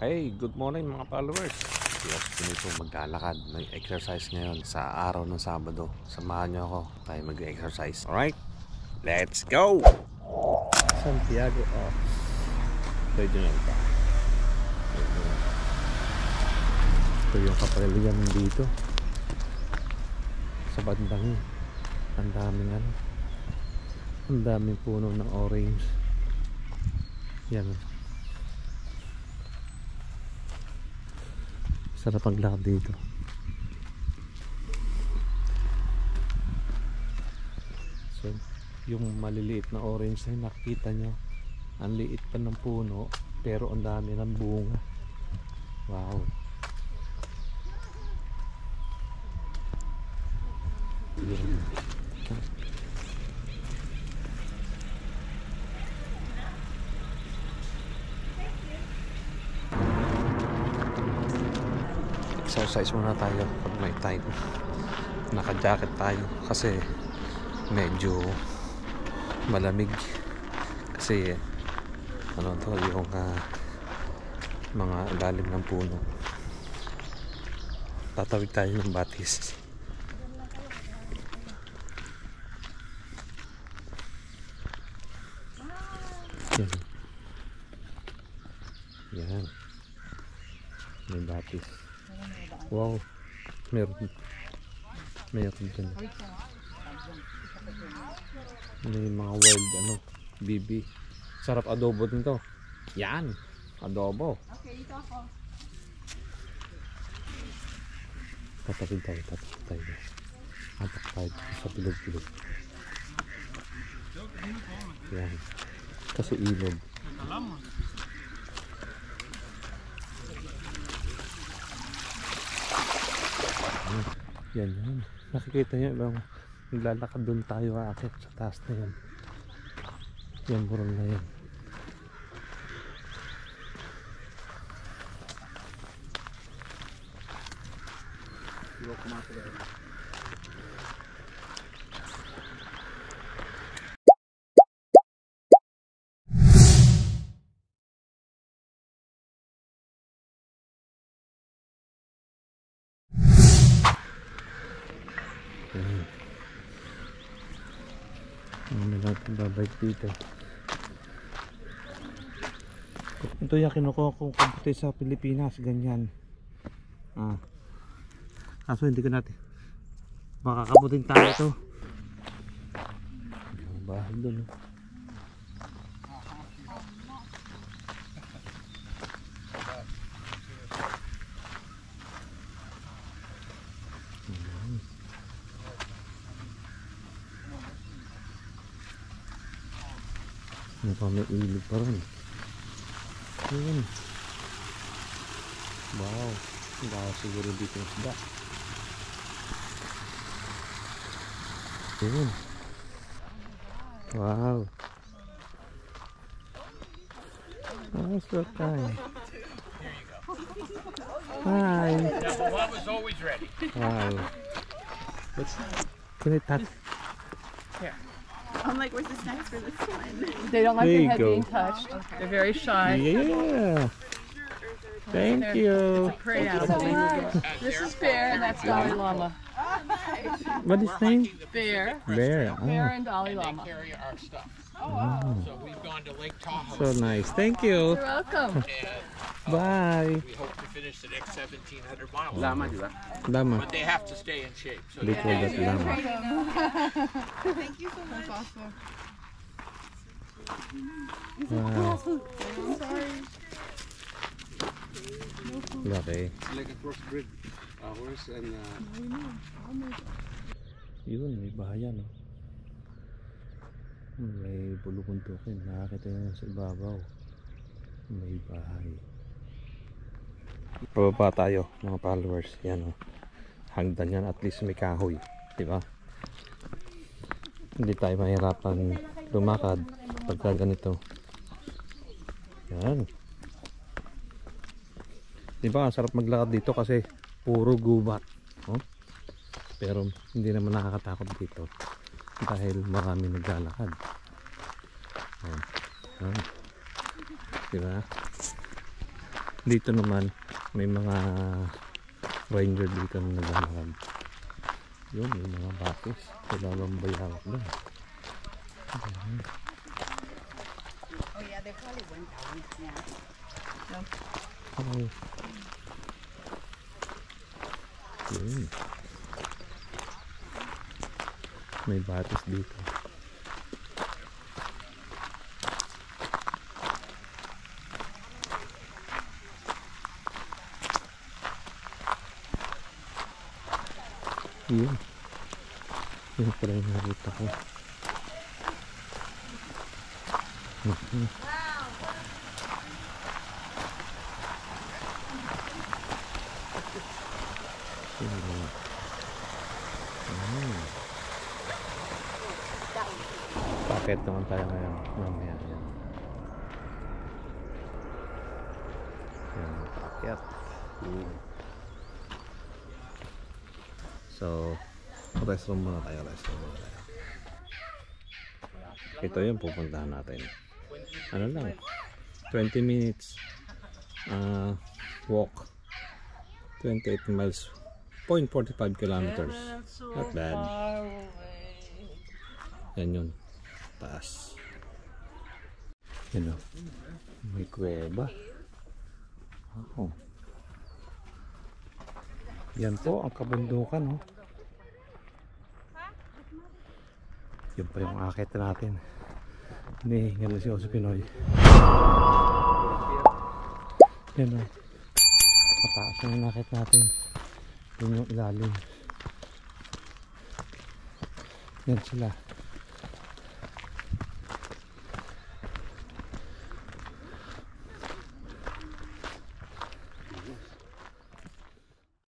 Hey, good morning mga followers. Si Austin ito maglalakad, mag-exercise ngayon sa araw ng Sabado. Samahan niyo ako, tayo mag-exercise. Alright, let's go! Santiago, pwede na ito. Ito yung kapaligan dito. Sa bandang ang daming puno ng orange. Yan. Sarap ang lakad dito. So, yung maliliit na orange na nakikita nyo, ang liit pa ng puno pero ang dami ng bunga. Wow. Yan. Exercise muna tayo pag may time. Naka-jacket tayo kasi medyo malamig. Kasi ano to, yung mga ilalim ng puno. Tatawid tayo ng batis. Yan. Yan. May batis. Wow, meron dyan. May mga wild bibi. Sarap adobo din to. Yan, adobo. Okay, dito ako. Tatapid tayo. Atak tayo sa pilog-pilog. Yan, kasi ilog. Yan. Nakikita nyo bang naglalakad doon tayo aakit sa taas na yan. Yan, burol na yan. May natin babike dito. Ito yung kinukuha kong kabuti sa Pilipinas, ganyan. Kaso hindi ko natin makakabutin tayo ito. Bahay doon. May ilog pa rin. Ayan. Wow. Baka siguro dito yung isda. Ayan. Wow. Nice look, guy. Hi. Number one was always ready. Wow. Can I touch? Here. I'm like, where's the snacks for this one? They don't like There their you head go. being touched. Okay. They're very shy. Yeah. Thank They're- you. It's a prey animal. This is Bear and that's Dalai Lama. What is his name? Bear. Bear. Bear Oh, and Dalai They Lama. carry our stuff. wow. So we've gone to Lake Tahoe. So nice. Thank you. You're welcome. And Bye. we hope to finish the next 1,700 miles. Lama. But they have to stay in shape. So They call that lama. Thank you so much. Awesome. Wow. Sorry. Laki. Like a crossbreed horse and Yun, may bahayan. May bulukuntukin. Nakakita nyo sa ibabaw. May bahay. Pababa tayo mga followers. Yan hagdan yan, at least may kahoy, diba? Hindi tayo mahirapan lumakad pagka ganito. Yan, diba? Sarap maglakad dito kasi puro gubat, oh? Pero hindi naman nakakatakot dito dahil marami naglalakad. Diba? Dito naman may mga ranger dito na naglalakad. Yun, may mga batis. Kailangan bayawak doon. Oh yeah, they probably went down. Yeah. Okay. Yun. May batis dito. Yun. Yun pala yung nakita ko. Bakit naman tayo ngayon? Mamaya yan. Yan. Paket. So, restroom muna tayo. Ito yung pupuntahan natin. Ano lang, 20 minutes walk, 28 miles, 0.45 kilometers. Not bad. Yan yun, taas. Yan o, may kuweba. Oh. Yan po ang kabundukan, oh. Yun pa yung akit natin. Hinihingal na si Oso Pinoy. Yan, oh. Mataas yung akit natin. Yun yung ilalim. Yan sila.